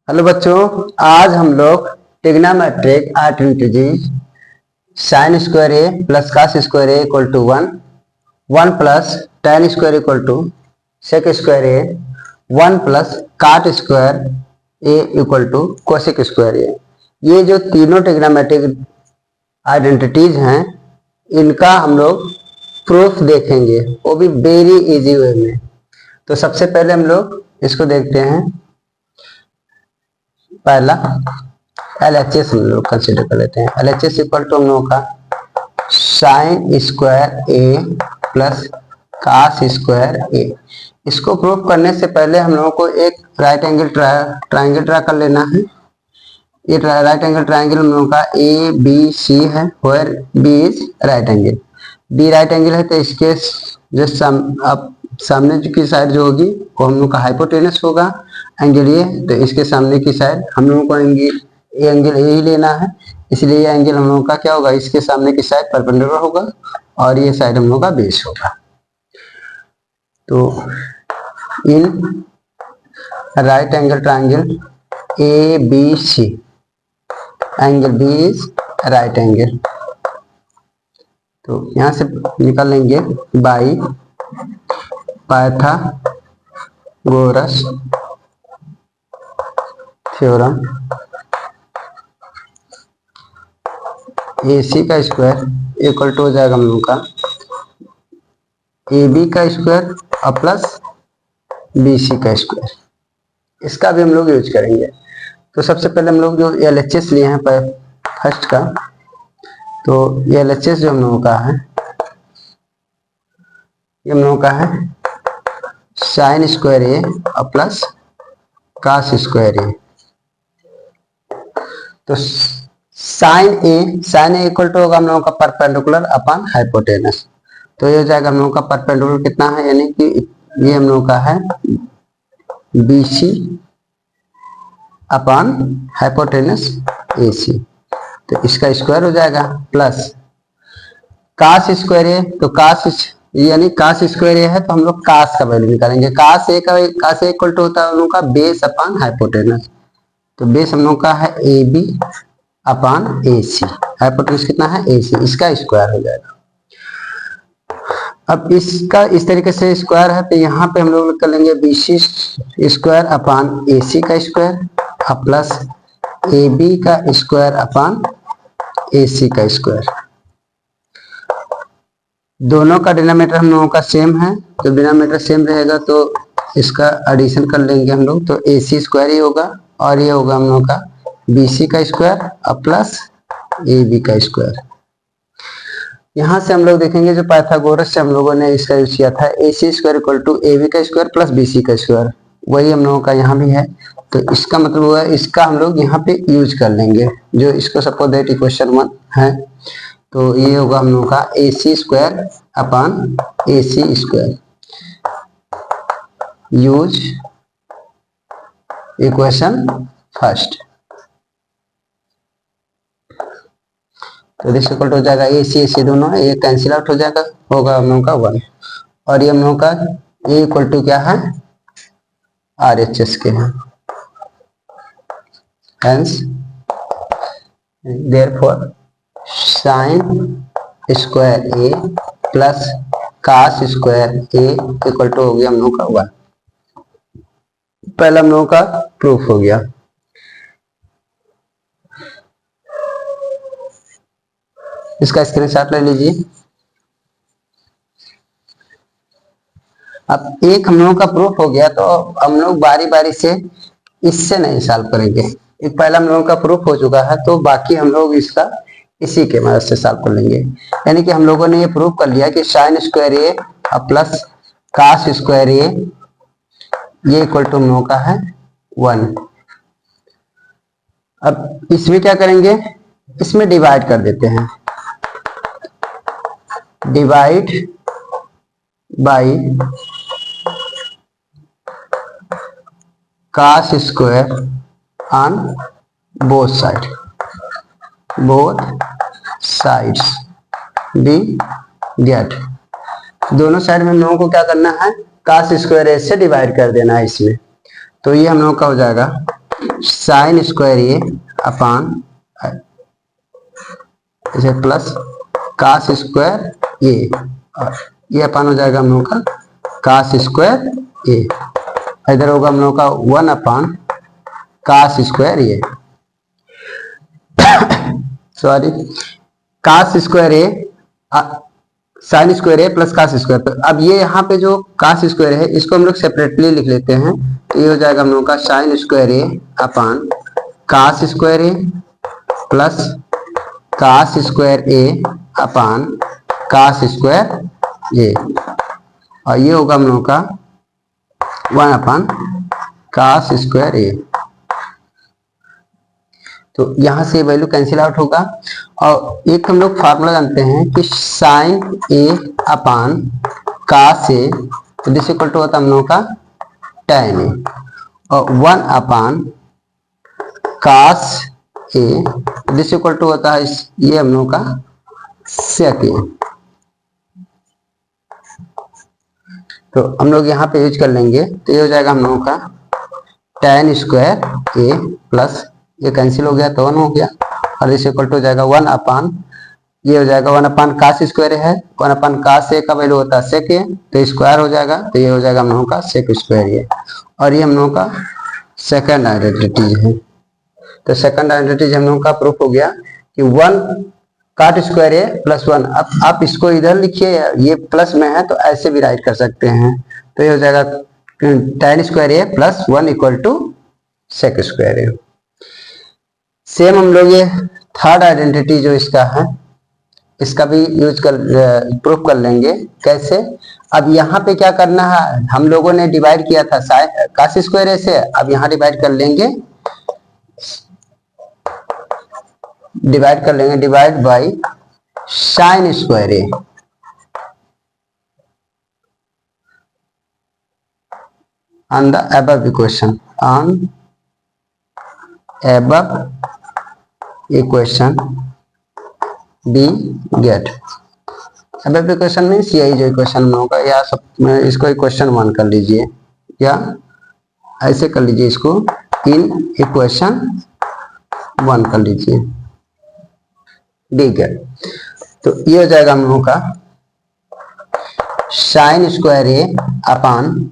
Hello बच्चों, आज हम लोग trigonometric attitude sine square A plus cos square A equal to one, one plus tan square equal to sec square A, one plus cot square A equal to cosec square A. ये जो तीनों trigonometric identities हैं, इनका हम लोग proof देखेंगे, वो भी वेरी इजी वे में। तो सबसे पहले हम लोग इसको देखते हैं। पहला LHS हम लोग कंसिडर कर लेते हैं। LHS इक्वल टू हम लोगों का साइन स्क्वायर ए प्लस कास स्क्वायर ए। इसको प्रूव करने से पहले हम लोगों को एक राइट एंगल ट्राइंगल ड्रा कर लेना है। ये राइट एंगल ट्राइंगल हम लोगों का ABC है, where B is right angle. B right angle है तो इसके जो सामने की साइड जो होगी वो हम लोग का हाइपोटेनस होगा एंगल ये, तो इसके सामने की साइड हम लोगों को एंगल ए ही लेना है, इसलिए ये एंगल हम लोगों का क्या होगा, इसके सामने की साइड परपेंडिकुलर होगा और ये साइड हम लोगों का बेस होगा। तो in right angle triangle ABC angle B is right angle. तो यहां से निकाल लेंगे बाई पाइथागोरस थ्योरम AC का स्क्वायर इक्वल टू हो जाएगा हम लोग का AB का स्क्वायर और प्लस BC का स्क्वायर। इसका भी हम लोग यूज करेंगे। तो सबसे पहले हम लोग जो LHS लिए हैं फर्स्ट का, तो ये LHS जो हम लोगों का है, ये हम लोगों का है साइन स्क्वायर ए और प्लस कास स्क्वायर ए। तो साइन ए इक्वल टू होगा हम लोगों का परपेंडिकुलर अपॉन हाइपोटेनस। तो ये हो जाएगा हम लोगों का परपेंडिकुलर कितना है, यानी कि ये हम लोगों का है BC अपॉन हाइपोटेनस AC। तो इसका स्क्वायर हो जाएगा प्लस कास स्क्वायर ए। तो यानी कास स्क्वायर ए है तो हम लोग कास का वैल्यू निकालेंगे। कास ए इक्वल टू होता है हम लोग का बेस अपॉन हाइपोटेनस। तो बेस हम लोग का है AB अपॉन AC, हाइपोटेनस कितना है AC, इसका स्क्वायर हो जाएगा। अब इसका इस तरीके से स्क्वायर है तो यहाँ पे हम लोग कर लेंगे BC स्क्वायर अपॉन AC का स्क्वायर और प्लस AB का स्क्वायर अपॉन AC का स्क्वायर। दोनों का डिनोमिनेटर हम लोगों का सेम है, तो डिनोमिनेटर सेम रहेगा तो इसका एडिशन कर लेंगे हम लोग, तो AC स्क्वायर ही होगा और ये होगा हम लोगों का BC का स्क्वायर और प्लस AB का स्क्वायर। यहाँ से हम लोग देखेंगे जो पाइथागोरस से हम लोगों ने इसका यूज किया था AC square equal to AB का स्क्वायर प्लस BC का स्क्वायर, वही हम लोगों का यहाँ भी है। तो इसका मतलब हुआ इसका हम लोग यहाँ पे यूज कर लेंगे, जो इसको सपोज दैट इक्वेशन 1 है। तो ये होगा हम लोगों का AC square upon AC square, use equation first. तो दिस इक्वल हो जाएगा AC दोनों ये कैंसिल आउट हो जाएगा, होगा हम लोगों का 1 और ये हम लोगों का A इक्वल टू क्या है RHS के हैं। Hence, therefore, sin square A plus cos square A equal to हो गया हम लोग का 1। पहला हम लोगों का प्रूफ हो गया। इसका स्क्रीनशॉट ले लीजिए। अब एक हम लोगों का प्रूफ हो गया तो हम लोग बारी बारी से इससे नहीं सॉल्व करेंगे। एक पहला हम लोगों का प्रूफ हो चुका है तो बाकी हम लोग इसका इसी के मदद से सॉल्व कर लेंगे। यानी कि हम लोगों ने ये प्रूफ कर लिया कि साइन स्क्वायर ए और प्लस कास स्क्वायर ए ये इक्वल टू हम लोगों का है 1। अब इसमें क्या करेंगे, इसमें डिवाइड कर देते हैं, divide by cos square on both sides we get. दोनों साइड में हम लोगों को क्या करना है, कास स्क्वायर ए से डिवाइड कर देना है इसमें। तो ये हम लोगों का हो जाएगा साइन स्क्वायर ए अपान इसे प्लस कास स्क्वायर ए, और ये अपान हो जाएगा हम लोग का कास स्क्वायर ए, इधर होगा हम लोग का 1 अपान कास स्क्वायर ए, सॉरी कास स्क्वायर ए साइन स्क्वायर ए प्लस कास स्क्वायर। तो अब ये यहाँ पे जो कास स्क्वायर है इसको हम लोग सेपरेटली लिख लेते हैं, तो ये हो जाएगा हम लोग का साइन स्क्वायर ए अपान कास स्क्वायर ए प्लस कास स्क्वायर ए अपान कास स्क्वायर ए, और ये होगा हम लोग का 1 अपान कास स्क्वायर ए। तो यहां से वैल्यू कैंसिल आउट होगा, और एक हम लोग फार्मूला जानते हैं कि sin A upon cos a this equal to होता है हम लोग का tan ए, और 1 upon cos a this equal to होता है ये हम लोग का sec ए। तो हम लोग यहाँ पे यूज कर लेंगे, तो ये हो जाएगा हम लोगों का tan स्क्वायर ए प्लस ये कैंसिल हो गया तो 1 हो गया, और इस इक्वल टू हो जाएगा 1 अपान ये हो जाएगा 1 अपान कास स्क्वायर है, 1 अपान कास ए का वैल्यू होता है सेक ए, तो स्क्वायर हो जाएगा, तो ये हो जाएगा हम लोगों का सेक स्क्वायर ए, और ये हम लोगों का सेकंड आइडेंटिटी है। तो सेकंड आइडेंटिटी हम लोगों का प्रूफ हो गया कि 1 काट स्क्वायर ए प्लस 1। अब आप इसको इधर लिखिए, ये प्लस में है तो ऐसे भी राइट कर सकते हैं, तो ये हो जाएगा tan square A plus 1 equal to sec square a. Same हम लोग ये थर्ड आइडेंटिटी जो इसका है इसका भी यूज कर प्रूफ कर लेंगे। कैसे? अब यहाँ पे क्या करना है, हम लोगों ने डिवाइड किया था कास स्क्वायर ए से, अब यहाँ डिवाइड कर लेंगे, divide by sine square A, on the above equation, on above equation we get, above equation means यही जो इक्वेशन में होगा, या सब इसको इक्वेशन 1 कर लीजिए, या ऐसे कर लीजिए, इसको इन इक्वेशन 1 कर लीजिए, ठीक है। तो ये हो जाएगा हम लोगों का साइन स्क्वायर ए अपान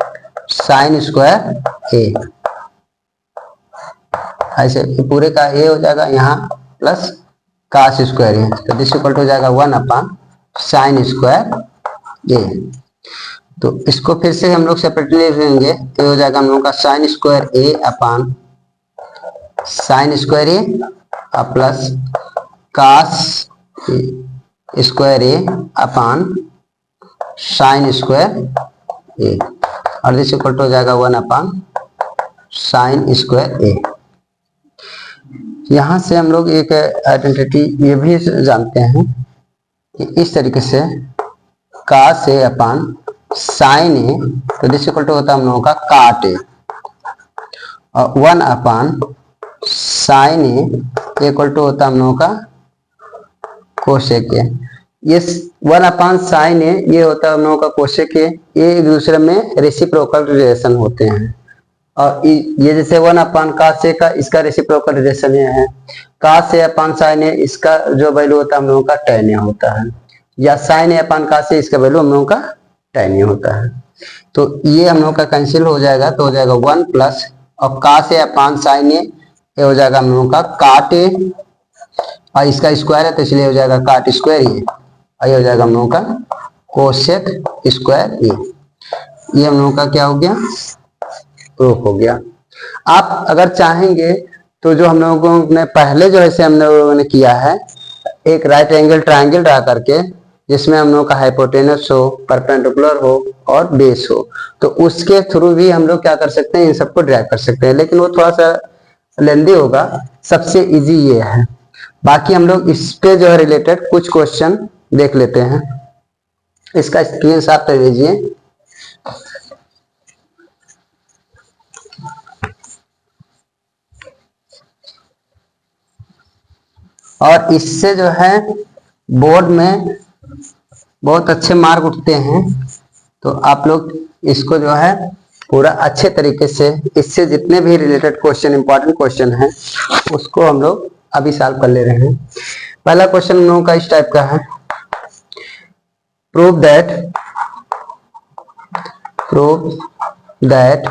साइन स्क्वायर ए, ऐसे पूरे का ए हो जाएगा यहाँ प्लस कास स्क्वायर ए, तो दिस इक्वल टू हो जाएगा 1 अपान साइन स्क्वायर ए। तो इसको फिर से हम लोग सेपरेटली लिख लेंगे, तो हो जाएगा हम लोग का साइन स्क्वायर ए अपान साइन स्क्वायर ए प्लस कास स्क्वायर ए अपान साइन स्क्वायर ए, और दिस इक्वल टू हो जाएगा 1 अपान साइन स्क्वायर ए। यहां से हम लोग एक आइडेंटिटी ये भी जानते हैं कि इस तरीके से कास ए अपान साइन ए, तो दिस इक्वल टू होता है हम लोगों का काट ए, और 1 upon sin a equal to होता है हम लोगों का कोसेक ए। ये 1 अपान साइन ए ये होता है हम लोगों का कोसेक ए, ये एक दूसरे में रेसिप्रोकल रिलेशन होते हैं, और ये जैसे 1 अपान कास ए का इसका रेसिप्रोकल रिलेशन ये है, कास ए अपान साइन ए इसका जो वैल्यू होता है हम लोगों का tan ए होता है, या साइन ए अपान कास ए इसका वैल्यू हम लोगों का tan ए होता है। तो ये हम लोगों का कैंसिल हो जाएगा, तो हो जाएगा 1 प्लस और कास ए अपान साइन ए ये हो जाएगा हम लोगों का काट ए, और इसका स्क्वायर है तो इसलिए हो जाएगा काट स्क्वायर ए, और ये हो जाएगा हम लोगों का कोसेक स्क्वायर ए। ये हम लोगों का क्या हो गया, प्रूफ हो गया। आप अगर चाहेंगे तो जो हम लोगों ने पहले जो ऐसे हम लोगों ने किया है, एक राइट एंगल ट्रायंगल ड्रा करके जिसमें हम लोगों का हाइपोटेनस हो, परपेंडिकुलर हो और बेस हो, तो उसके थ्रू भी हम लोग क्या कर सकते हैं, इन सबको ड्राइव कर सकते हैं, लेकिन वो थोड़ा सा लेंदी होगा। सबसे इजी ये है, बाकी हम लोग इस पे जो है रिलेटेड कुछ क्वेश्चन देख लेते हैं। इसका स्क्रीनशॉट ले लीजिए। और इससे जो है बोर्ड में बहुत अच्छे मार्क उठते हैं, तो आप लोग इसको जो है पूरा अच्छे तरीके से इससे जितने भी रिलेटेड क्वेश्चन, इंपॉर्टेंट क्वेश्चन हैं, उसको हम लोग अभी सॉल्व कर ले रहे हैं। पहला क्वेश्चन हम लोगों का इस टाइप का है, prove that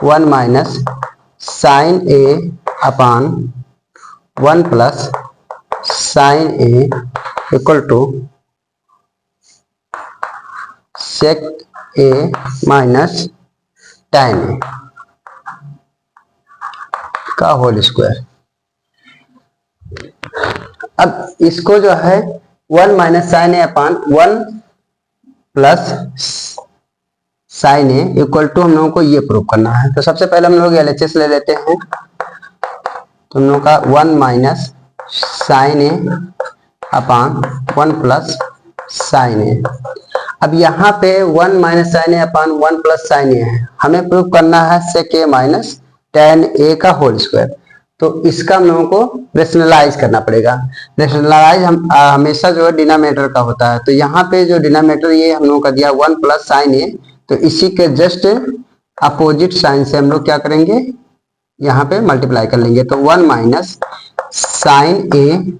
1 minus sign a upon 1 plus sign a equal to sec a minus tan a का होल स्क्वायर। अब इसको जो है 1 minus sign A upon 1 plus sign a equal to हम लोगों को ये प्रूव करना है। तो सबसे पहले हम लोग एलएचएस ले लेते हैं। तो हम लोग का 1 माइनस साइन ए अपान 1 प्लस साइन ए। अब यहाँ पे 1 माइनस साइन ए अपान 1 प्लस साइन ए है, हमें प्रूव करना है सेक ए माइनस tan ए का होल स्क्वायर। तो इसका हम लोगों को रेशनलाइज करना पड़ेगा। रेशनलाइज हम हमेशा जो है डिनोमिनेटर का होता है। तो यहाँ पे जो डिनोमिनेटर ये हम लोगों का दिया 1 प्लस साइन ए, तो इसी के जस्ट अपोजिट साइन से हम लोग क्या करेंगे, यहाँ पे मल्टीप्लाई कर लेंगे। तो 1 माइनस साइन ए,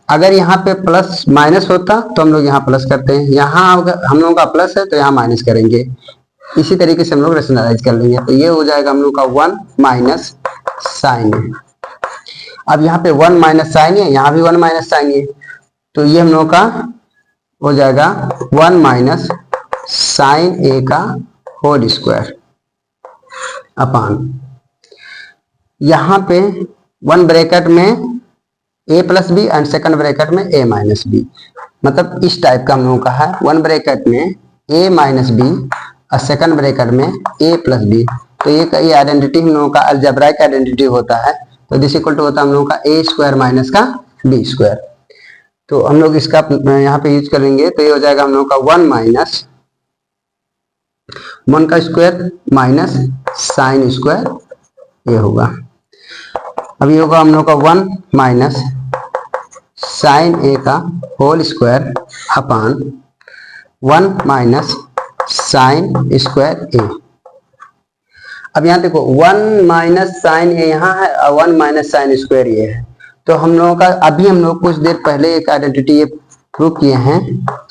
अगर यहाँ पे प्लस माइनस होता तो हम लोग यहाँ प्लस करते हैं, यहाँ अगर हम लोगों का प्लस है तो यहाँ माइनस करेंगे। इसी तरीके से हम लोग रेशनलाइज कर लेंगे। तो ये हो जाएगा हम लोग का 1 माइनस साइन ए। अब यहाँ पे 1 माइनस साइन ए, यहाँ भी 1 माइनस साइन ए, तो ये हम लोग का हो जाएगा 1 माइनस साइन ए का होल स्क्वायर अपान, यहाँ पे 1 ब्रैकेट में a plus b and second bracket में a माइनस बी, मतलब इस टाइप का हम लोगों का है। 1 ब्रैकेट में a माइनस बी और सेकंड ब्रैकेट में a प्लस बी। तो ये आइडेंटिटी हम लोगों का अलजेब्राइक आइडेंटिटी होता है। तो दिस इक्वल टू होता है हम लोगों का a स्क्वायर माइनस का b स्क्वायर। तो हम लोग इसका यहाँ पे यूज करेंगे। तो ये हो जाएगा हम लोगों का 1 माइनस 1 का स्क्वायर माइनस साइन स्क्वायर, ये होगा। अब ये होगा हम लोग का 1 माइनस साइन ए का whole square upon 1 minus sine square A. अब यहाँ देखो 1 माइनस साइन ए यहाँ है और 1 माइनस साइन स्क्वायर ये है। तो हम लोगों का अभी हम लोग कुछ देर पहले एक आइडेंटिटी ये प्रूव किए हैं,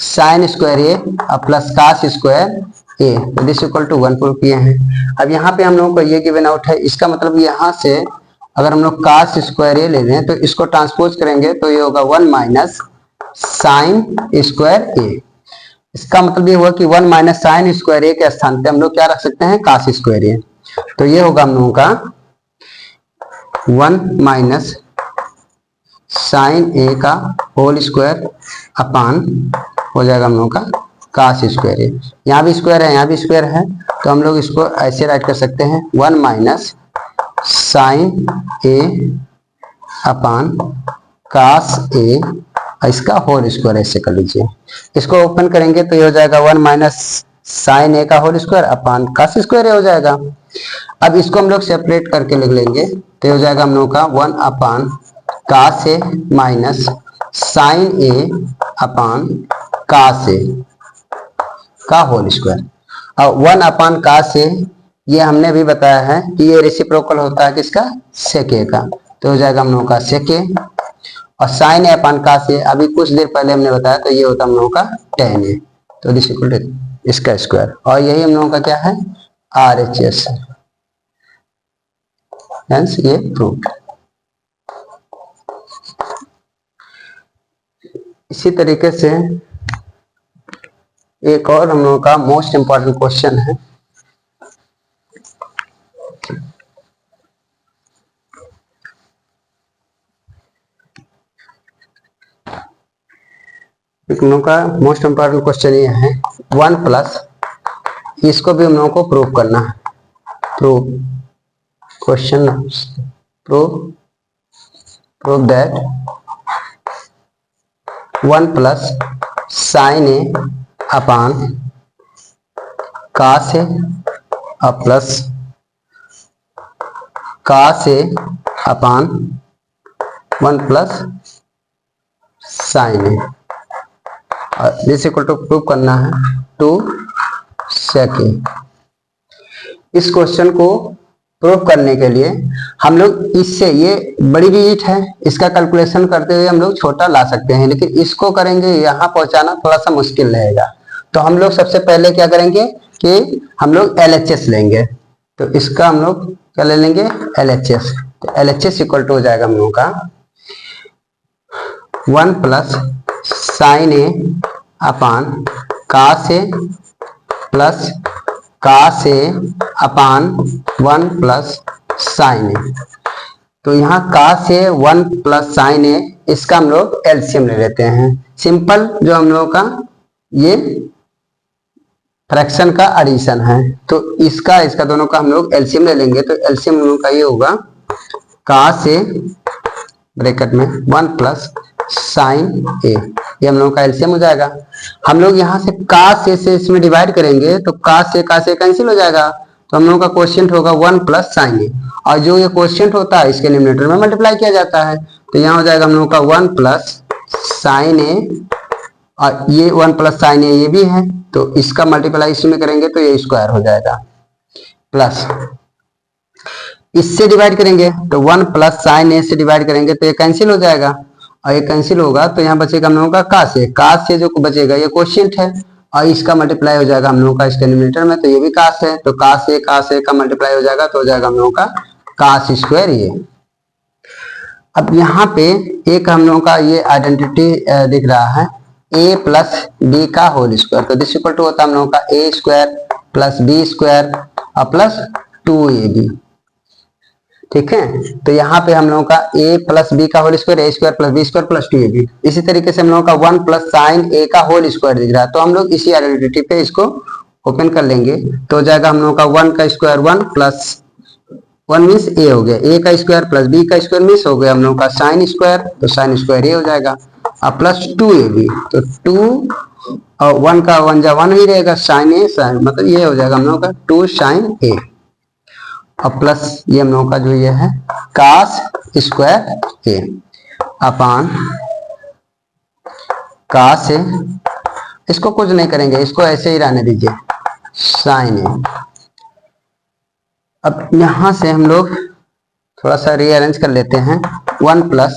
साइन स्क्वायर ए और plus cos square A, this equal to 1 prove किए हैं। अब यहाँ पे हम लोगों को ये गिवन आउट है, इसका मतलब यहाँ से अगर हम लोग कास स्क्वायर ए ले लें तो इसको ट्रांसपोज करेंगे तो ये होगा 1 माइनस साइन स्क्वायर ए। इसका मतलब ये हुआ कि 1 माइनस साइन स्क्वायर ए के स्थान पे हम लोग क्या रख सकते हैं, कास स्क्वायर ए। तो ये होगा हम लोगों का 1 माइनस साइन ए का होल स्क्वायर अपान हो जाएगा हम लोगों का कास स्क्वायर ए। यहाँ भी स्क्वायर है, यहाँ भी स्क्वायर है, तो हम लोग इसको ऐसे राइट कर सकते हैं 1 माइनस साइन ए अपान कास ए, इसका होल स्क्वायर ऐसे कर लीजिए। इसको ओपन करेंगे तो ये हो जाएगा 1 माइनस साइन ए का whole square upon cos square हो जाएगा। अब इसको हम लोग सेपरेट करके लिख लेंगे तो हो जाएगा हम लोग का 1 अपान कास ए माइनस साइन ए अपान कास ए का होल स्क्वायर। और 1 अपान कास ए ये हमने भी बताया है कि ये रेसिप्रोकल होता है किसका, सेक ए का। तो हो जाएगा हम लोगों का सेक ए और साइन ए अपान कास ए अभी कुछ देर पहले हमने बताया, तो ये होता है हम लोगों का tan ए। तो दिस इक्वल टू इसका स्क्वायर, और यही हम लोगों का क्या है, RHS। हेंस ये प्रूव्ड। इसी तरीके से एक और हम लोगों का मोस्ट इंपॉर्टेंट क्वेश्चन है, एक लोगों का मोस्ट इंपॉर्टेंट क्वेश्चन ये है 1 प्लस, इसको भी हम लोगों को प्रूव करना है। Prove question, prove that 1 plus sign A upon cos A और plus cos A upon 1 plus sign A, this equal to prove करना है 2 sin sec a। इस क्वेश्चन को प्रूव करने के लिए हम लोग इससे, ये बड़ी डिजिट है, इसका कैलकुलेशन करते हुए हम लोग छोटा ला सकते हैं, लेकिन इसको करेंगे यहाँ पहुंचाना थोड़ा सा मुश्किल रहेगा। तो हम लोग सबसे पहले क्या करेंगे कि हम लोग LHS लेंगे। तो इसका हम लोग क्या ले लेंगे, LHS। तो LHS इक्वल टू हो जाएगा हम लोगों का 1 plus sign A upon cos A plus cos A upon 1 plus sign ए। तो यहाँ कास ए 1 प्लस साइन ए, इसका हम लोग एलसीएम ले लेते हैं। सिंपल जो हम लोगों का ये फ्रैक्शन का एडिशन है, तो इसका दोनों का हम लोग एलसीएम ले लेंगे। तो एलसीएम हम लोगों का ये होगा कास ए ब्रैकेट में 1 प्लस साइन ए, ये हम लोगों का एलसीएम हो जाएगा। हम लोग यहाँ से कास ए से इसमें डिवाइड करेंगे तो कास ए कैंसिल हो जाएगा। तो हम लोगों का क्वोशिएंट होगा 1 प्लस साइन ए, और जो ये क्वोशिएंट होता है इसके न्यूमरेटर में मल्टीप्लाई किया जाता है। तो यहाँ हो जाएगा हम लोगों का 1 प्लस साइन ए, और ये 1 प्लस साइन ए ये भी है, तो इसका मल्टीप्लाई इसमें करेंगे तो ये स्क्वायर हो जाएगा। प्लस इससे डिवाइड करेंगे तो 1 प्लस साइन ए से डिवाइड करेंगे तो ये कैंसिल हो जाएगा, और ये कैंसिल होगा तो यहाँ बचेगा हम लोगों का कास ए जो बचेगा ये क्वोशिएंट है, और इसका मल्टीप्लाई हो जाएगा हम लोगों का इसके न्यूमरेटर में, तो ये भी कास है। तो कास ए का मल्टीप्लाई हो जाएगा तो हो जाएगा हम लोगों का कास स्क्वायर ए। अब यहाँ पे एक हम लोगों का ये आइडेंटिटी दिख रहा है a प्लस बी का होल स्क्वायर। तो दिस इक्वल टू होता है हम लोगों का a square plus b square और प्लस 2ab। ठीक है, तो यहाँ पे हम लोगों का a प्लस बी का whole square, a square plus b square plus 2ab। इसी तरीके से हम लोगों का 1 प्लस साइन a का होल स्क्वायर दिख रहा है, तो हम लोग इसी आइडेंटिटी पे इसको ओपन कर लेंगे। तो हो जाएगा हम लोगों का 1 का स्क्वायर 1 प्लस 1 मीन्स a हो गया, a का स्क्वायर प्लस b का स्क्वायर मीन्स हो गया हम लोगों का साइन स्क्वायर, तो साइन स्क्वायर a हो जाएगा, और प्लस 2ab। तो 2 और 1 का 1 जा 1 ही रहेगा, साइन ए साइन, मतलब ये हो जाएगा हम लोगों का 2 साइन ए, और प्लस ये हम लोगों का जो ये है कास स्क्वायर ए अपान कास ए। इसको कुछ नहीं करेंगे, इसको ऐसे ही रहने दीजिए साइन ए। अब यहां से हम लोग थोड़ा सा रीअरेंज कर लेते हैं। 1 प्लस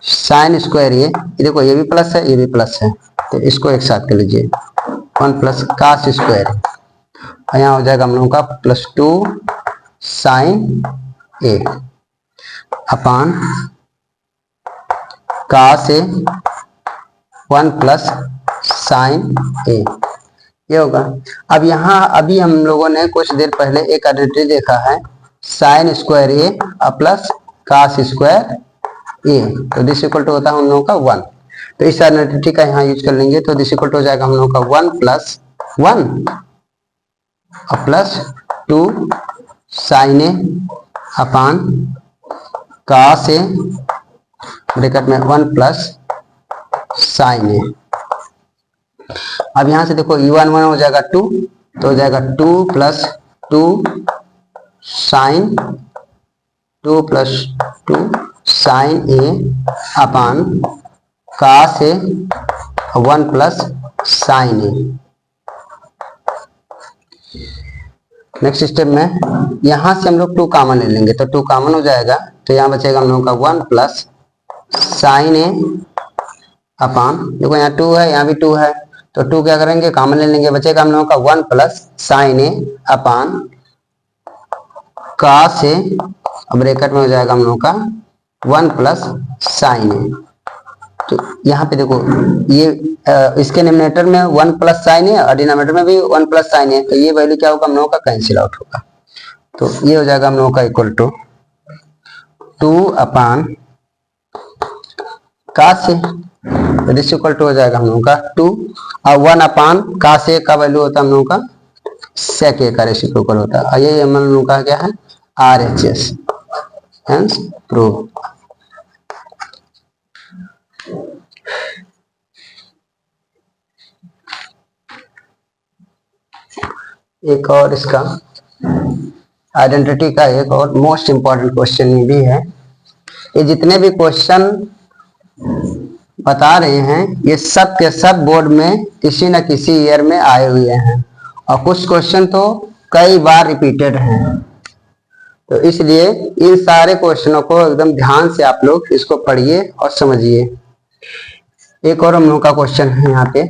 साइन स्क्वायर ये देखो, ये भी प्लस है ये भी प्लस है, तो इसको एक साथ कर लीजिए 1 प्लस कास स्क्वायर, और यहाँ हो जाएगा हम लोगों का प्लस 2 साइन ए अपान कास ए 1 प्लस साइन ए, ये होगा। अब यहाँ अभी हम लोगों ने कुछ देर पहले एक आइडेंटिटी देखा है साइन स्क्वायर ए प्लस कास स्क्वायर ए, तो दिस इक्वल टू होता है हम लोगों का 1। तो इस आइडेंटिटी का यहाँ यूज कर लेंगे, तो दिस इक्वल टू हो जाएगा हम लोगों का 1 प्लस 1 और plus 2 sign A upon cos A bracket में 1 प्लस साइन ए। अब यहां से देखो u1 1 हो जाएगा 2, तो हो जाएगा 2 प्लस 2 साइन 2 प्लस 2 साइन ए अपान कास ए 1 प्लस साइन ए। नेक्स्ट स्टेप में यहां से हम लोग 2 कॉमन ले लेंगे, तो 2 कॉमन हो जाएगा, तो यहाँ बचेगा हम लोगों का 1 प्लस साइन ए अपान, देखो यहाँ 2 है यहाँ भी 2 है, तो 2 क्या करेंगे कॉमन ले लेंगे, बचेगा हम लोगों का 1 प्लस साइन ए अपान कास ए, ब्रैकेट में हो जाएगा हम लोगों का 1 प्लस साइन ए। तो यहाँ पे देखो ये इसके न्यूमरेटर में 1 प्लस साइन ए और डिनोमिनेटर में भी 1 प्लस साइन ए, तो ये वैल्यू क्या होगा हम लोगों का कैंसिल आउट होगा, तो ये हो जाएगा हम लोगों का equal to 2 upon cos A, तो दिस इक्वल टू हो जाएगा हम लोगों का 2 और 1 अपान कास ए का वैल्यू होता है हम लोगों का सेक ए का रेसिप्रोकल होता है, और ये हम लोगों का क्या है RHS, हेंस प्रूव। एक और इसका आइडेंटिटी का एक और मोस्ट इंपॉर्टेंट क्वेश्चन ये भी है, ये जितने भी क्वेश्चन बता रहे हैं ये सब के सब बोर्ड में किसी न किसी ईयर में आए हुए हैं, और कुछ क्वेश्चन तो कई बार रिपीटेड हैं, तो इसलिए इन सारे क्वेश्चनों को एकदम ध्यान से आप लोग इसको पढ़िए और समझिए। एक और हम लोग का क्वेश्चन है यहाँ पे,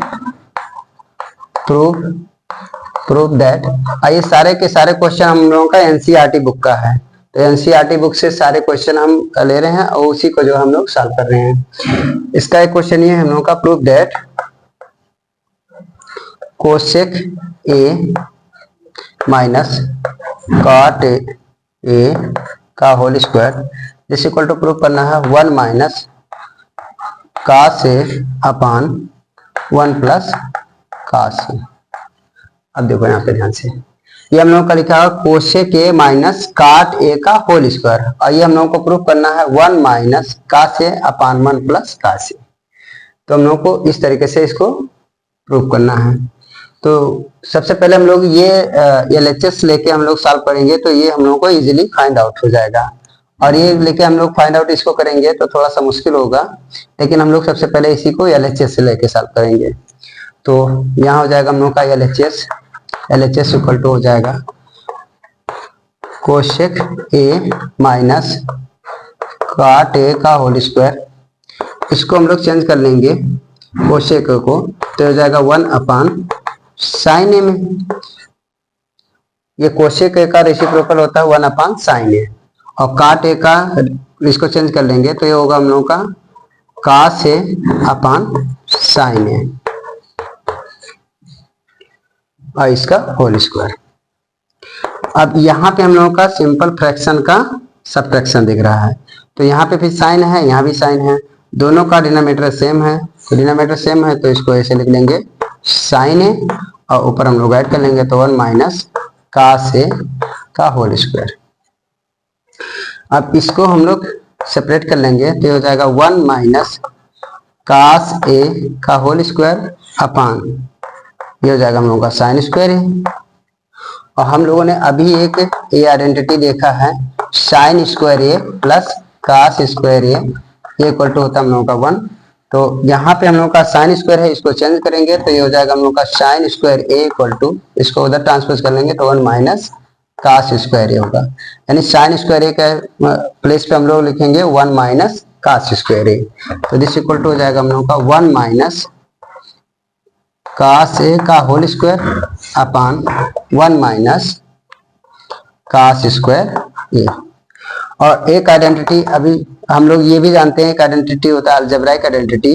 प्रूव दैट। ये सारे के सारे क्वेश्चन हम लोगों का एनसीईआरटी बुक का है, तो एनसीईआरटी बुक से सारे क्वेश्चन हम ले रहे हैं और उसी को जो हम लोग सॉल्व कर रहे हैं। इसका एक क्वेश्चन ये है हम लोगों का, prove that cosec A minus cot A का whole square this equal to, prove करना है 1 minus cos A upon 1 plus cos A. अब देखो यहाँ पे ध्यान से, ये हम लोगों का लिखा है कोसेक ए माइनस काट ए का होल स्क्वायर, और ये हम लोगों को प्रूव करना है 1 minus cos A upon 1 plus cos ए। तो हम लोगों को इस तरीके से इसको प्रूव करना है। तो सबसे पहले हम लोग ये एलएचएस लेके हम लोग सॉल्व करेंगे, तो ये हम लोगों को इजीली फाइंड आउट हो जाएगा। और ये लेके हम लोग फाइंड आउट इसको करेंगे तो थोड़ा सा मुश्किल होगा, लेकिन हम लोग सबसे पहले इसी को एलएचएस से लेके सॉल्व करेंगे। तो यहाँ हो जाएगा हम लोग का एलएचएस इक्वल टू हो जाएगा कोसेक ए माइनस काट ए का होल स्क्वायर। इसको हम लोग चेंज कर लेंगे कोसेक को, तो हो जाएगा 1 अपान साइन ए में, ये कोसेक ए का रेसिप्रोकल होता है 1 अपान साइन ए, और काट ए का इसको चेंज कर लेंगे तो ये होगा हम लोग का कॉस ए अपान साइन ए और इसका होल स्क्वायर। अब यहाँ पे हम लोगों का सिंपल फ्रैक्शन का सबट्रैक्शन दिख रहा है, तो यहाँ पे फिर साइन है, यहाँ भी साइन है, दोनों का डिनोमिनेटर सेम है, तो डिनोमिनेटर सेम है तो इसको ऐसे लिख लेंगे साइन ए, और ऊपर हम लोग ऐड कर लेंगे तो 1 माइनस कॉस ए का होल स्क्वायर। अब इसको हम लोग सेपरेट कर लेंगे तो ये हो जाएगा 1 माइनस कॉस ए का होल स्क्वायर अपान, ये हो जाएगा हम लोगों का साइन स्क्वायर है। और हम लोगों ने अभी एक ए आइडेंटिटी देखा है, sin square A plus cos square A equal to होता है हम लोगों का 1। तो यहाँ पे हम लोगों का साइन स्क्वायर है, इसको चेंज करेंगे तो ये हो जाएगा हम लोग का sin square A equal to, इसको उधर ट्रांसपोज कर लेंगे तो 1 माइनस कॉस स्क्वायर ए होगा, यानी साइन स्क्वायर ए का प्लेस पे हम लोग लिखेंगे 1 माइनस कॉस स्क्वायर ए। तो दिस इक्वल टू हो जाएगा हम लोगों का 1 माइनस कॉस ए का whole square upon 1 minus cos square ए। और एक आइडेंटिटी अभी हम लोग ये भी जानते हैं, एक आइडेंटिटी होता है अलजेब्राइक आइडेंटिटी,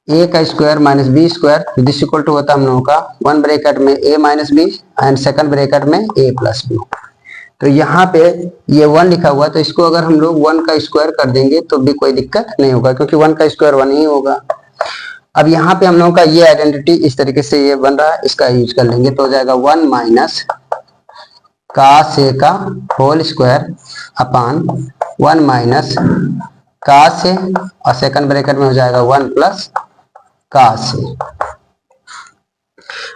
ए का square minus B square, this equal to होता है हम लोगों का 1 ब्रैकेट में A minus B and second bracket में ए प्लस बी। तो यहाँ पे ये 1 लिखा हुआ, तो इसको अगर हम लोग 1 का स्क्वायर कर देंगे तो भी कोई दिक्कत नहीं होगा, क्योंकि 1 का स्क्वायर 1 ही होगा। अब यहाँ पे हम लोगों का ये आइडेंटिटी इस तरीके से ये बन रहा है, इसका यूज कर लेंगे तो हो जाएगा 1 माइनस कॉस ए का whole square upon 1 minus cos A, और सेकंड ब्रैकेट में हो जाएगा 1 प्लस कॉस ए।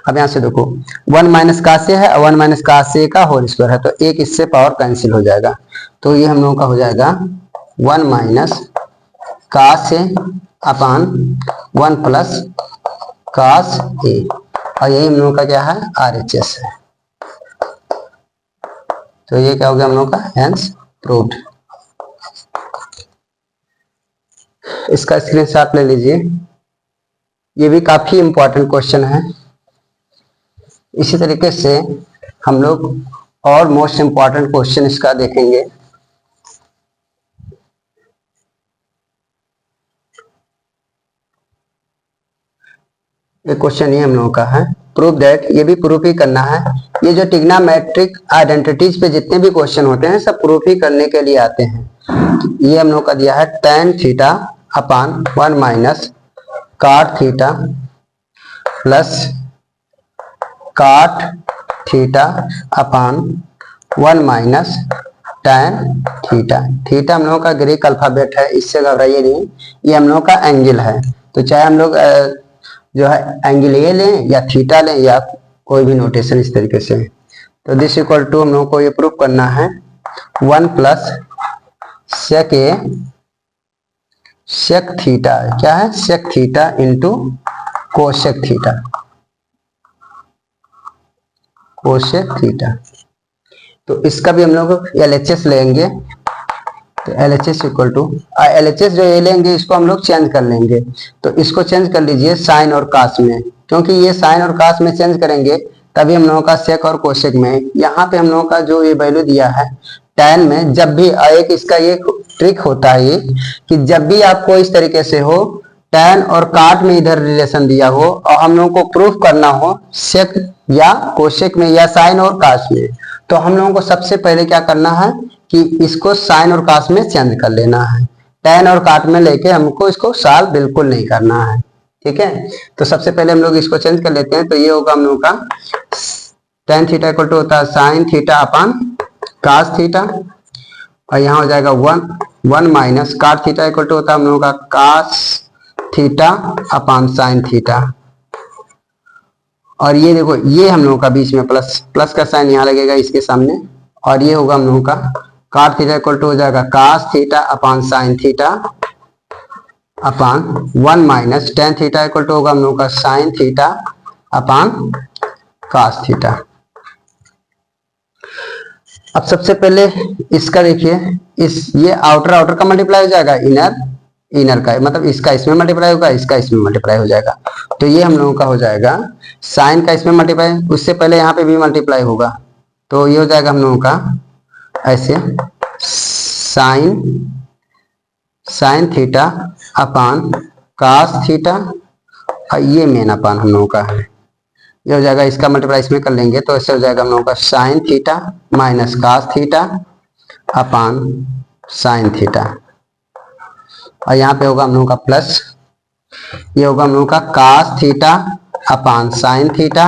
अब यहाँ से देखो 1 माइनस कॉस ए है और 1 माइनस कॉस ए का होल स्क्वायर है, तो एक इससे पावर कैंसिल हो जाएगा, तो ये हम लोगों का हो जाएगा 1 minus cos A upon 1 plus cos A, और यही हम लोगों का क्या है आरएचएस है। तो ये क्या हो गया हम लोगों का हेंस प्रूव्ड। इसका स्क्रीनशॉट ले लीजिए, ये भी काफी इंपॉर्टेंट क्वेश्चन है। इसी तरीके से हम लोग और मोस्ट इंपॉर्टेंट क्वेश्चन इसका देखेंगे। ये क्वेश्चन ये हम लोगों का है, प्रूव दैट, ये भी प्रूफ ही करना है। ये जो ट्रिग्नोमेट्रिक आइडेंटिटीज पे जितने भी क्वेश्चन होते हैं सब प्रूफ ही करने के लिए आते हैं। ये हम लोग का दिया है tan theta upon 1 minus cot theta plus cot theta upon 1 minus tan theta. Theta हम लोगों का ग्रीक अल्फाबेट है, इससे घबराइए नहीं, ये हम लोगों का एंगल है। तो चाहे हम लोग जो है एंगल ए लें या थीटा लें या कोई भी नोटेशन इस तरीके से। तो दिस इक्वल टू हम लोगों को ये प्रूफ करना है 1 प्लस सेक ए सेक थीटा, क्या है sec theta into cosec theta. Cosec theta. तो इसका भी हम लोग LHS लेंगे, तो LHS इक्वल टू LHS जो ये लेंगे इसको हम लोग चेंज कर लेंगे। तो इसको चेंज कर लीजिए साइन और कास में, क्योंकि ये साइन और कास में चेंज करेंगे तभी हम लोगों का सेक और कोसेक में। यहाँ पे हम लोगों का जो ये वैल्यू दिया है tan में, जब भी एक इसका ये ट्रिक होता है ये कि जब भी आपको इस तरीके से हो tan और काट में इधर रिलेशन दिया हो और हम लोगों को प्रूफ करना हो सेक या कोसेक में या साइन और कास में, तो हम लोगों को सबसे पहले क्या करना है कि इसको साइन और कास में चेंज कर लेना है। tan और काट में लेके हमको इसको सॉल्व बिल्कुल नहीं करना है, ठीक है। तो सबसे पहले हम लोग इसको चेंज कर लेते हैं। तो ये होगा हम लोगों का tan थीटा इक्वल टू होता है sin theta upon cos theta, और यहाँ हो जाएगा 1 माइनस काट थीटा इक्वल टू होता है हम लोगों का cos theta upon sign theta. और ये देखो ये हम लोगों का बीच में प्लस का साइन यहाँ लगेगा इसके सामने, और ये होगा हम लोगों का काट थीटा इक्वल टू हो जाएगा cos theta upon sign theta upon 1 minus tan theta equal to होगा हम लोगों का sin theta upon cos theta. अब सबसे पहले इसका देखिए, इस ये आउटर का मल्टीप्लाई हो जाएगा इनर का, मतलब इसका इसमें मल्टीप्लाई होगा, इसका इसमें मल्टीप्लाई हो जाएगा। तो ये हम लोगों का हो जाएगा साइन का इसमें मल्टीप्लाई, उससे पहले यहाँ पे भी मल्टीप्लाई होगा, तो ये हो जाएगा हम लोगों का ऐसे sin theta upon cos theta, और ये मेन अपान हम लोगों का है, ये हो जाएगा इसका मल्टीप्लाई इसमें कर लेंगे तो ऐसे हो जाएगा हम लोगों का sin theta minus cos theta upon sign theta, और यहाँ पे होगा हम लोगों का प्लस, ये होगा हम लोगों का cos theta upon sign theta,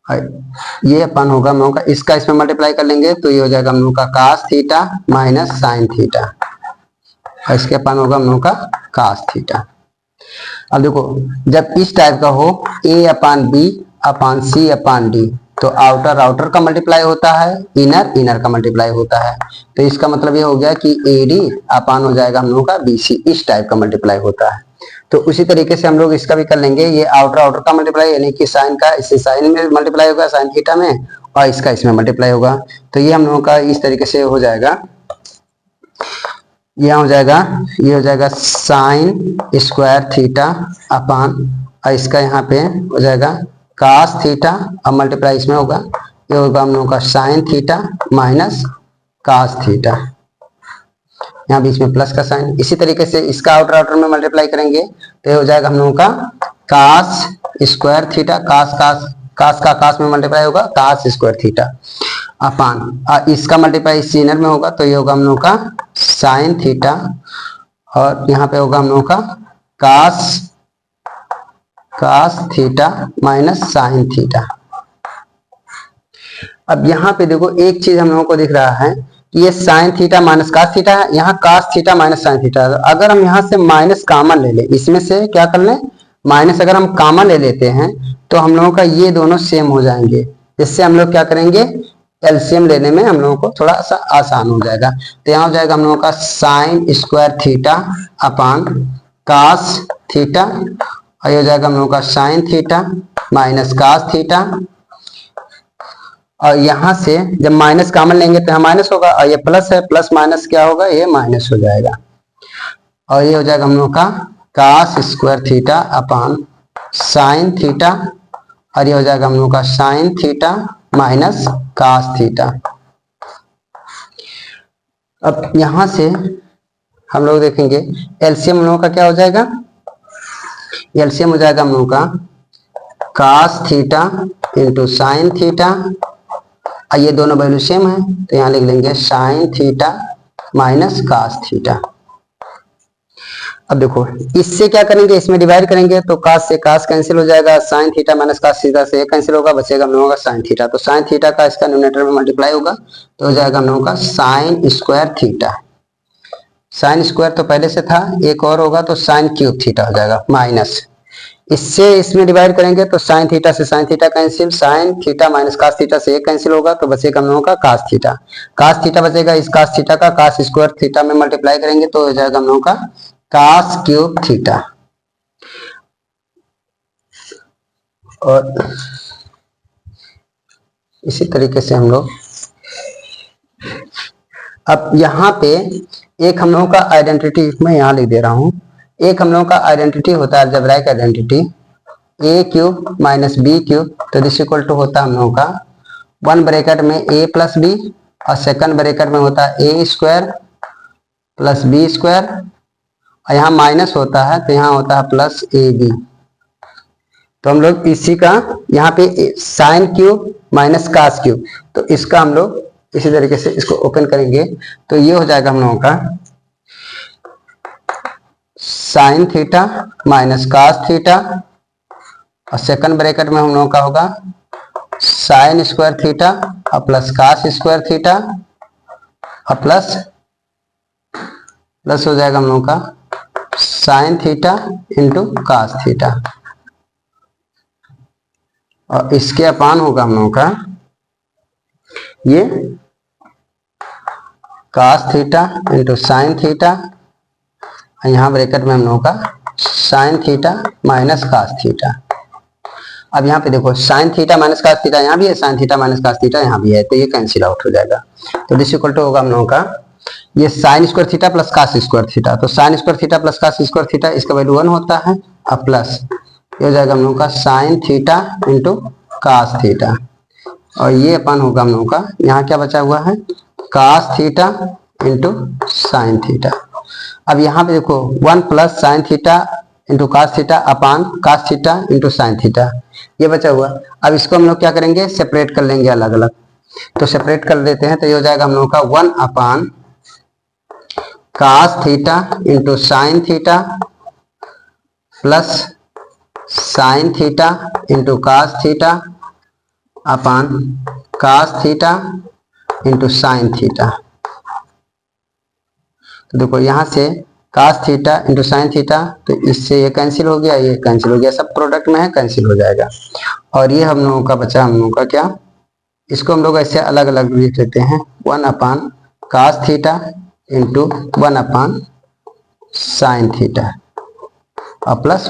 ये अपन होगा हम लोगों का इसका इसमें मल्टीप्लाई कर लेंगे तो ये हो जाएगा हम लोगों का cos theta minus sin theta, और इसके अपन होगा हम लोगों का कास थीटा। अब देखो जब इस टाइप का हो a upon b upon c upon d, तो आउटर का मल्टीप्लाई होता है, इनर का मल्टीप्लाई होता है, तो इसका मतलब ये हो गया कि AD अपान हो जाएगा हम लोगों का BC, इस टाइप का मल्टीप्लाई होता है। तो उसी तरीके से हम लोग इसका भी कर लेंगे, ये आउटर का मल्टीप्लाई यानी कि साइन का इससे साइन में मल्टीप्लाई होगा साइन थीटा में, और इसका इसमें मल्टीप्लाई होगा, तो ये हम लोगों का इस तरीके से हो जाएगा। यह हो जाएगा, ये हो जाएगा साइन स्क्वायर थीटा अपान, और इसका यहाँ पे हो जाएगा कास थीटा, अब मल्टीप्लाई इसमें होगा, ये होगा हम लोगों का sin theta minus cos theta, यहाँ बीच में प्लस का साइन। इसी तरीके से इसका आउटर में मल्टीप्लाई करेंगे तो ये हो जाएगा हम लोगों का कास स्क्वायर थीटा, कास का कास में मल्टीप्लाई होगा कास स्क्वायर थीटा अपान, इसका मल्टीप्लाई इस इनर में होगा तो ये होगा हम लोगों का साइन थीटा, और यहाँ पे होगा हम लोगों का cos theta minus sin theta. अब यहाँ पे देखो एक चीज हम लोगों को दिख रहा है कि ये sin theta minus cos theta है, यहाँ cos theta minus sin theta है। अगर हम यहाँ से माइनस कॉमन ले लें, इसमें से क्या कर लें माइनस अगर हम कॉमन ले लेते हैं तो हम लोगों का ये दोनों सेम हो जाएंगे, इससे हम लोग क्या करेंगे एलसीएम लेने में हम लोगों को थोड़ा सा आसान हो जाएगा। तो यहाँ हो जाएगा हम लोगों का sin square theta upon cos theta, और ये हो जाएगा हम लोगों का sin theta minus cos theta, और यहाँ से जब माइनस कॉमन लेंगे तो यहाँ माइनस होगा, और ये प्लस है, प्लस माइनस क्या होगा ये माइनस हो जाएगा, और ये हो जाएगा हम लोग का cos square theta upon sign theta, और ये हो जाएगा हम लोग का sin theta minus cos theta. अब यहां से हम लोग देखेंगे एलसीएम हम लोगों का क्या हो जाएगा, एलसीएम हो जाएगा हम लोगों का cos theta into sign theta, ये दोनों वैल्यू सेम है तो यहाँ लिख लेंगे sin theta minus cos theta. अब देखो इससे क्या करेंगे, इसमें डिवाइड करेंगे तो कास से कास कैंसिल हो जाएगा, sin theta minus cos theta से कैंसिल होगा, बचेगा हम लोगों का साइन थीटा, तो साइन थीटा का इसका न्यूमरेटर में मल्टीप्लाई होगा तो हो जाएगा हम लोगों का sin square theta, sine square तो पहले से था, एक और होगा तो साइन क्यूब थीटा हो जाएगा माइनस, इससे इसमें डिवाइड करेंगे तो साइन थीटा से sin theta cancel, sin theta minus cos theta से एक कैंसिल होगा तो बचेगा हम लोगों का कास थीटा बचेगा, इस कास थीटा का कास स्क्वायर थीटा में मल्टीप्लाई करेंगे तो हो जाएगा हम लोगों का कास क्यूब थीटा। और इसी तरीके से हम लोग अब यहाँ पे एक हम लोगों का आइडेंटिटी मैं यहाँ लिख दे रहा हूँ। एक हम लोगों का आइडेंटिटी होता है अलजेब्राइक आइडेंटिटी ए क्यूब माइनस बी क्यूब, तो दिस इक्वल टू होता है हम लोगों का वन ब्रैकेट में ए प्लस बी और सेकंड ब्रैकेट में होता है ए स्क्वायर प्लस बी स्क्वायर और यहाँ माइनस होता है तो यहाँ होता है प्लस ए बी। तो हम लोग इसी का यहाँ पे sin cube minus cos cube, तो इसका हम लोग इसी तरीके से इसको ओपन करेंगे तो ये हो जाएगा हम लोगों का sin theta minus cos theta और सेकंड ब्रैकेट में हम लोगों का होगा साइन स्क्वायर थीटा और प्लस कास स्क्वायर थीटा और प्लस हो जाएगा हम लोगों का sin theta into cos theta और इसके अपान होगा हम लोगों का ये cos theta into sign theta, यहाँ ब्रैकेट में हम लोगों का sin theta minus cos theta. अब यहाँ पे देखो sin theta minus cos theta यहाँ भी है, sin theta minus cos theta यहाँ भी है, तो ये कैंसिल आउट हो जाएगा। तो दिस इक्वल टू होगा हम लोगों का ये sign square theta plus cos square theta, तो sine square theta plus cos square theta इसका वैल्यू 1 होता है और प्लस ये हो जाएगा हम लोगों का sin theta into cos theta और ये अपन होगा हम लोगों का यहाँ क्या बचा हुआ है cos theta into sign theta. अब यहाँ पे देखो 1 plus sign theta into cos theta upon cos theta into sign theta ये बचा हुआ। अब इसको हम लोग क्या करेंगे सेपरेट कर लेंगे अलग अलग, तो सेपरेट कर देते हैं तो ये हो जाएगा हम लोग का 1 upon cos theta into sign theta plus sign theta into cos theta upon cos theta into sign theta. तो देखो यहाँ से cos theta into sign theta, तो इससे ये कैंसिल हो गया, ये कैंसिल हो गया, सब प्रोडक्ट में है कैंसिल हो जाएगा। और ये हम लोगों का बचा हम लोगों का क्या, इसको हम लोग ऐसे अलग अलग लिख लेते हैं 1 upon cos theta into 1 upon sign theta और प्लस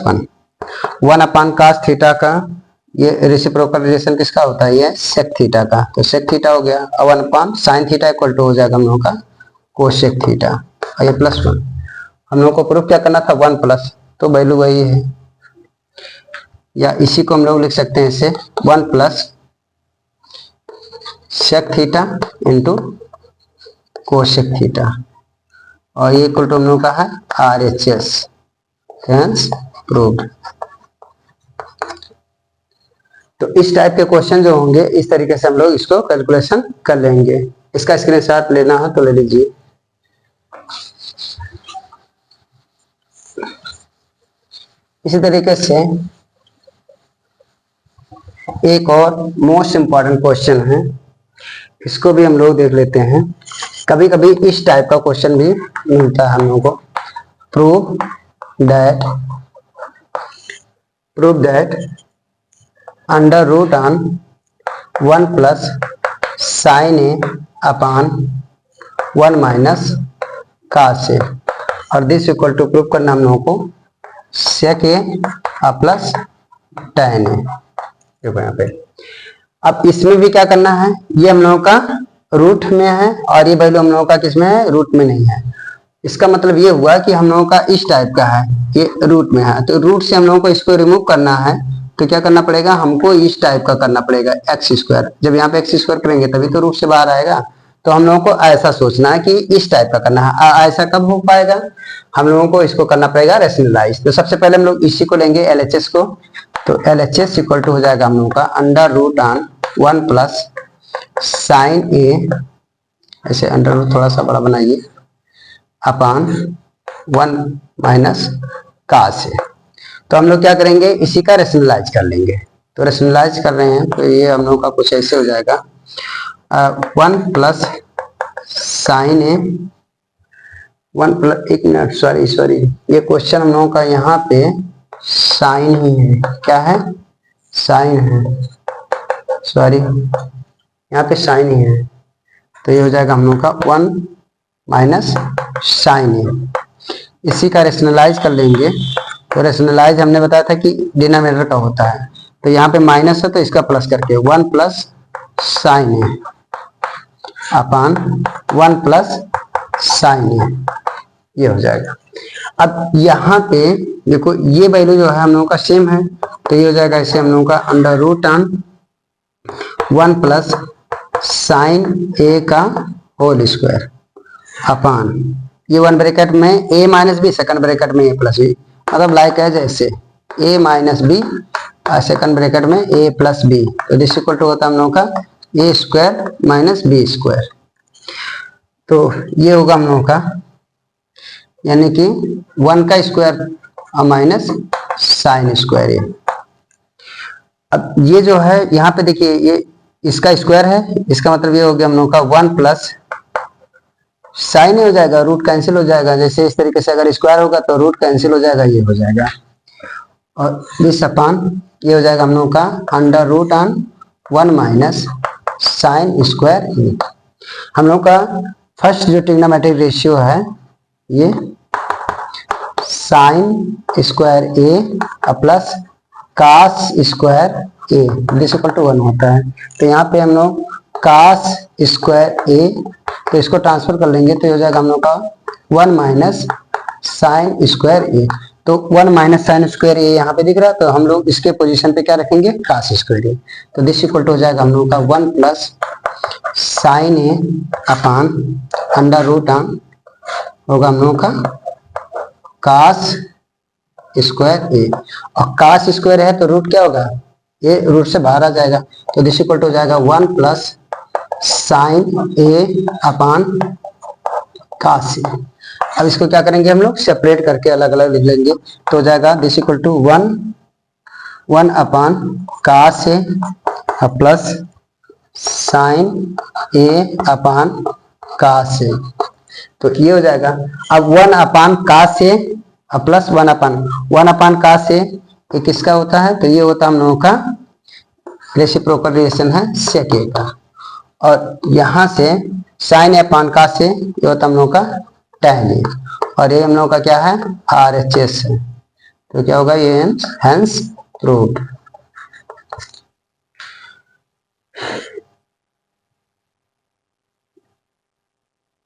1 अपान कास थीटा का ये रेसिप्रोकल रिलेशन किसका होता है, ये सेक थीटा का, तो सेक थीटा हो गया। और 1 upon sign theta equal to हो जाएगा हम लोगों का कोसेक थीटा और ये प्लस 1। हम लोग को प्रूफ क्या करना था 1 प्लस, तो वैल्यू वही है, या इसी को हम लोग लिख सकते हैं इसे 1 plus sec theta into cosec theta और ये इक्वल टू हम लोग का है RHS, हेंस प्रूव्ड। तो इस टाइप के क्वेश्चन जो होंगे इस तरीके से हम लोग इसको कैलकुलेशन कर लेंगे। इसका स्क्रीनशॉट लेना है तो ले लीजिए। इसी तरीके से एक और मोस्ट इंपॉर्टेंट क्वेश्चन है, इसको भी हम लोग देख लेते हैं। कभी कभी इस टाइप का क्वेश्चन भी मिलता है हम लोगों को, prove that under root on 1 plus sign A upon 1 minus cos A और दिस इक्वल टू प्रूव करना हम लोगों को सेक ए प्लस tan ए। देखो यहाँ पे अब इसमें भी क्या करना है, ये हम लोगों का रूट में है और ये वैल्यू हम लोगों का किसमें है, रूट में नहीं है। इसका मतलब ये हुआ कि हम लोगों का इस टाइप का है, ये रूट में है, तो रूट से हम लोगों को इसको रिमूव करना है तो क्या करना पड़ेगा, हमको इस टाइप का करना पड़ेगा एक्स स्क्वायर। जब यहाँ पे एक्स स्क्वायर करेंगे तभी तो रूट से बाहर आएगा। तो हम लोगों को ऐसा सोचना है कि इस टाइप का करना है। ऐसा कब हो पाएगा, हम लोगों को इसको करना पड़ेगा रैशनलाइज। तो सबसे पहले हम लोग इसी को लेंगे LHS को, तो LHS इक्वल टू हो जाएगा हम लोगों का under root on 1 plus sign A, ऐसे अंडर रूट थोड़ा सा बड़ा बनाइए, अपान 1 माइनस कास ए। तो हम लोग क्या करेंगे, इसी का रैशनलाइज कर लेंगे। तो रैशनलाइज कर रहे हैं तो ये हम लोग का कुछ ऐसे हो जाएगा 1 प्लस साइन ए 1 प्लस, एक मिनट सॉरी ये क्वेश्चन हम लोगों का यहाँ पे साइन ही है, क्या है साइन है, सॉरी यहाँ पे साइन ही है, तो ये हो जाएगा हम लोग का 1 माइनस साइन ए। इसी का रैशनलाइज कर लेंगे। तो रैशनलाइज हमने बताया था कि डिनोमिनेटर का होता है, तो यहाँ पे माइनस है तो इसका प्लस करके 1 प्लस साइन ए अपान 1 प्लस साइन ए, ये हो जाएगा। अब यहाँ पे देखो ये वैल्यू जो है हम लोगों का सेम है, तो ये हो जाएगा ऐसे हम लोगों का under root on 1 plus sign ए का होल स्क्वायर अपान ये 1 ब्रैकेट में a minus B, second bracket में a प्लस बी, मतलब लाइक है जैसे a minus B second bracket में a प्लस बी, तो दिस इक्वल टू होता है हम लोगों का a square minus B square. तो ये होगा हम लोगों का यानी कि 1 का square minus sine square A. अब ये जो है यहाँ पे देखिए ये इसका स्क्वायर है, इसका मतलब ये हो गया हम लोगों का 1 प्लस साइन हो जाएगा, रूट कैंसिल हो जाएगा, जैसे इस तरीके से अगर स्क्वायर होगा तो रूट कैंसिल हो जाएगा, ये हो जाएगा, और दिस अपान ये हो जाएगा हम लोगों का under root on 1 minus sine square A. हम लोग का फर्स्ट जो ट्रिग्नोमेट्रिक रेशियो है ये sign square A plus cos square A, this equal to 1 होता है। तो यहाँ पे हम लोग कास स्क्वायर ए, तो इसको ट्रांसफर कर लेंगे तो हो जाएगा हम लोग का 1 माइनस साइन स्क्वायर ए। तो 1 माइनस साइन स्क्वायर ए यहाँ पे दिख रहा है, तो हम लोग इसके पोजीशन पे क्या रखेंगे कास स्क्वायर ए, तो दिस इक्वल टू हो जाएगा हम लोग का 1 plus sign A upon under root on होगा हम लोगों का कास स्क्वायर ए, और कास स्क्वायर है तो रूट क्या होगा, ये रूट से बाहर आ जाएगा, तो दिस इक्वल टू हो जाएगा 1 प्लस साइन ए अपान कास ए। अब इसको क्या करेंगे हम लोग सेपरेट करके अलग अलग लिख लेंगे, तो हो जाएगा this equal to 1 upon cos A plus sign A upon cos A, तो ये हो जाएगा। अब 1 upon cos A plus 1 upon cos ए ये किसका होता है, तो ये होता है हम लोगों का रेसिप्रोकल रिलेशन है सेक ए का, और यहाँ से साइन ए अपान कास ए ये होता है हम लोगों का टैन ए, और ये हम लोगों का क्या है RHS है, तो क्या होगा ये हेंस प्रूव्ड।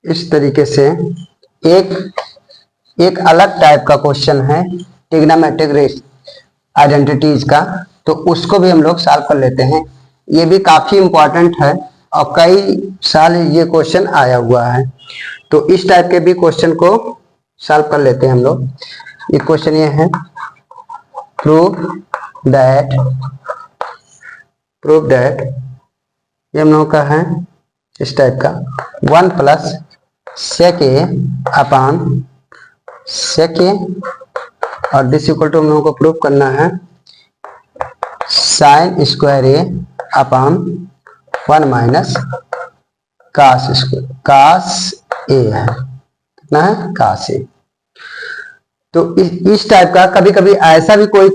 इस तरीके से एक अलग टाइप का क्वेश्चन है ट्रिग्नोमेट्रिक आइडेंटिटीज का, तो उसको भी हम लोग सॉल्व कर लेते हैं। ये भी काफी इंपॉर्टेंट है और कई साल ये क्वेश्चन आया हुआ है, तो इस टाइप के भी क्वेश्चन को सॉल्व कर लेते हैं हम लोग। ये क्वेश्चन ये है प्रूव दैट ये हम लोगों का है इस टाइप का 1 प्लस सेक ए अपान सेक ए, और दिस इक्वल टू हम लोगों को प्रूव करना है साइन स्क्वायर ए अपान 1 माइनस कास ए है, कितना है कास ए। तो इस टाइप का कभी कभी ऐसा भी कोई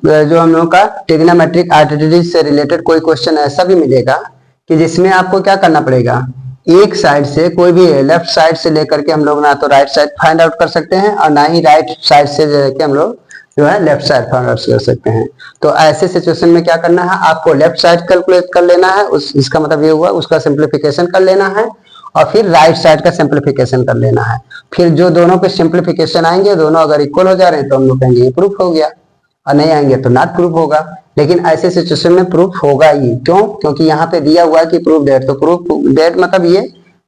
जो हम लोगों का ट्रिग्नोमेट्रिक आइडेंटिटीज से रिलेटेड कोई क्वेश्चन ऐसा भी मिलेगा कि जिसमें आपको क्या करना पड़ेगा, एक साइड से कोई भी लेफ्ट साइड से लेकर के हम लोग ना तो राइट साइड फाइंड आउट कर सकते हैं, और ना ही राइट साइड से लेके हम लोग जो है लेफ्ट साइड फाइंड आउट कर सकते हैं। तो ऐसे सिचुएशन में क्या करना है, आपको लेफ्ट साइड कैलकुलेट कर लेना है, इसका मतलब ये हुआ उसका सिंप्लीफिकेशन कर लेना है, और फिर राइट साइड का सिंप्लीफिकेशन कर लेना है। फिर जो दोनों पे सिंप्लीफिकेशन आएंगे, दोनों अगर इक्वल हो जा रहे हैं तो हम लोग कहेंगे ये प्रूफ हो गया, और नहीं आएंगे तो नॉट प्रूफ होगा। लेकिन ऐसे सिचुएशन में प्रूफ होगा ही, क्यों, क्योंकि यहाँ पे दिया हुआ है कि प्रूफ दैट, तो प्रूफ दैट मतलब ये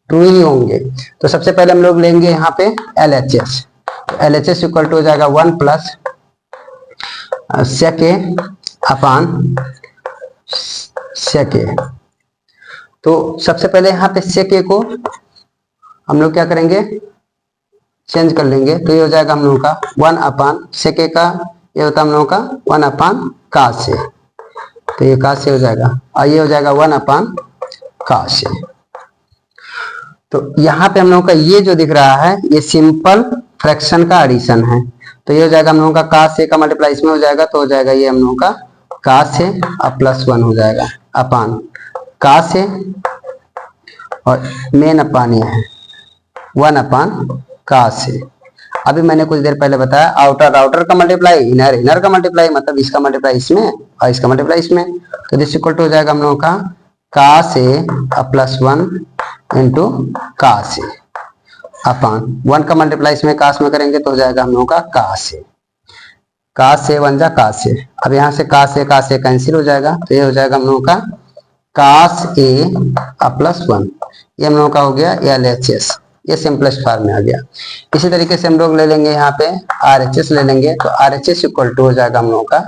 ट्रू ही होंगे। तो सबसे पहले हम लोग लेंगे यहाँ पे LHS, LHS इक्वल टू हो जाएगा 1 प्लस सेक ए अपान सेक ए। तो सबसे पहले यहाँ पे सेक ए को हम लोग क्या करेंगे चेंज कर लेंगे, तो ये हो जाएगा हम लोगों का 1 अपान सेक ए का, ये होता है हम लोगों का 1 अपान कास ए, तो ये कास ए हो जाएगा, और ये हो जाएगा 1 अपान कास ए। तो यहाँ पे हम लोगों का ये जो दिख रहा है ये सिंपल फ्रैक्शन का एडिशन है, तो ये हो जाएगा हम लोगों का कास ए का मल्टीप्लाई इसमें हो जाएगा, तो हो जाएगा ये हम लोगों का कास ए और प्लस 1 हो जाएगा अपान कास ए, और मेन अपान ये है 1 अपान कास ए। अभी मैंने कुछ देर पहले बताया आउटर का मल्टीप्लाई इनर का मल्टीप्लाई, मतलब इसका मल्टीप्लाई इसमें और इसका मल्टीप्लाई इसमें, तो दिस इक्वल टू हो जाएगा हम लोगों का cos a plus 1 into cos a upon 1 का मल्टीप्लाई इसमें cos में करेंगे तो हो जाएगा हम लोगों का cos a। cos a बन जा cos a। अब यहाँ से cos a कैंसिल हो जाएगा तो ये हो जाएगा हम लोगों का cos a प्लस 1। ये हम लोगों का हो गया LHS, ये सिंपलेस्ट फॉर्म में आ गया। इसी तरीके से हम लोग ले लेंगे यहाँ पे RHS ले लेंगे तो RHS इक्वल टू हो जाएगा हम लोगों का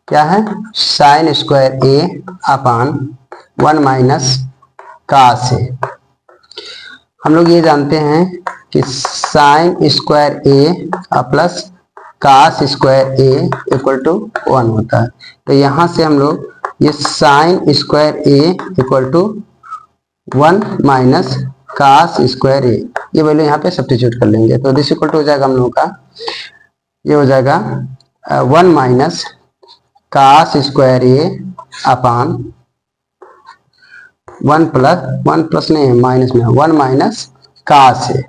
क्या है sin square a upon 1 minus cos a। हम लोग ये जानते हैं कि sin square a plus cos square a equal to 1 होता है। तो यहाँ से हम लोग ये sign square a equal to 1 minus cos square a ये वैल्यू यहाँ पे सब्स्टिट्यूट कर लेंगे तो दिस इक्वल टू हो जाएगा हम लोगों का ये हो जाएगा 1 minus cos square a upon 1 plus नहीं है माइनस में 1 माइनस cos a।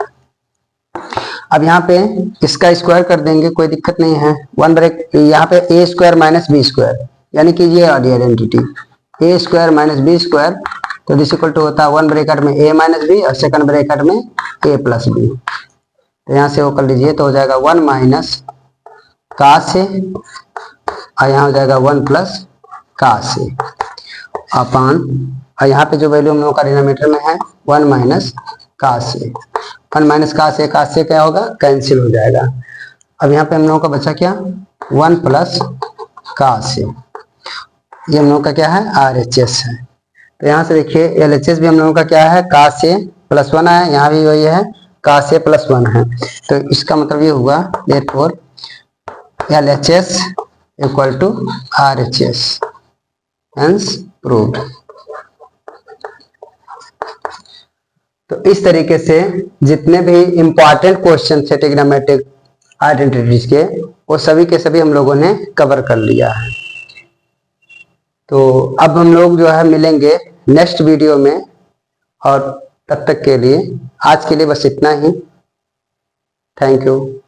अब यहाँ पे इसका स्क्वायर कर देंगे कोई दिक्कत नहीं है। 1 ब्रेक यहाँ पे a square minus B square यानी कि ये identity a square minus B square तो दिस इक्वल टू होता है 1 ब्रैकेट में a माइनस बी और सेकंड ब्रैकेट में a प्लस बी। तो यहाँ से वो कर लीजिए तो हो जाएगा 1 माइनस cos a और यहाँ हो जाएगा 1 प्लस cos a अपॉन और यहाँ पे जो वैल्यू हम लोगों का डिनोमिनेटर में है 1 minus cos a। 1 minus cos a क्या होगा कैंसिल हो जाएगा। अब यहाँ पे हम लोगों का बचा क्या 1 प्लस cos a। ये हम लोगों का क्या है RHS है। तो यहाँ से देखिए LHS भी हम लोगों का क्या है cos a प्लस 1 है, यहाँ भी वही है cos a प्लस 1 है। तो इसका मतलब ये हुआ therefore LHS equal to RHS hence proved. तो इस तरीके से जितने भी इंपॉर्टेंट क्वेश्चन है ट्रिग्नोमेट्रिक आइडेंटिटीज के वो सभी के सभी हम लोगों ने कवर कर लिया है। तो अब हम लोग जो है मिलेंगे नेक्स्ट वीडियो में और तब तक के लिए आज के लिए बस इतना ही। Thank you.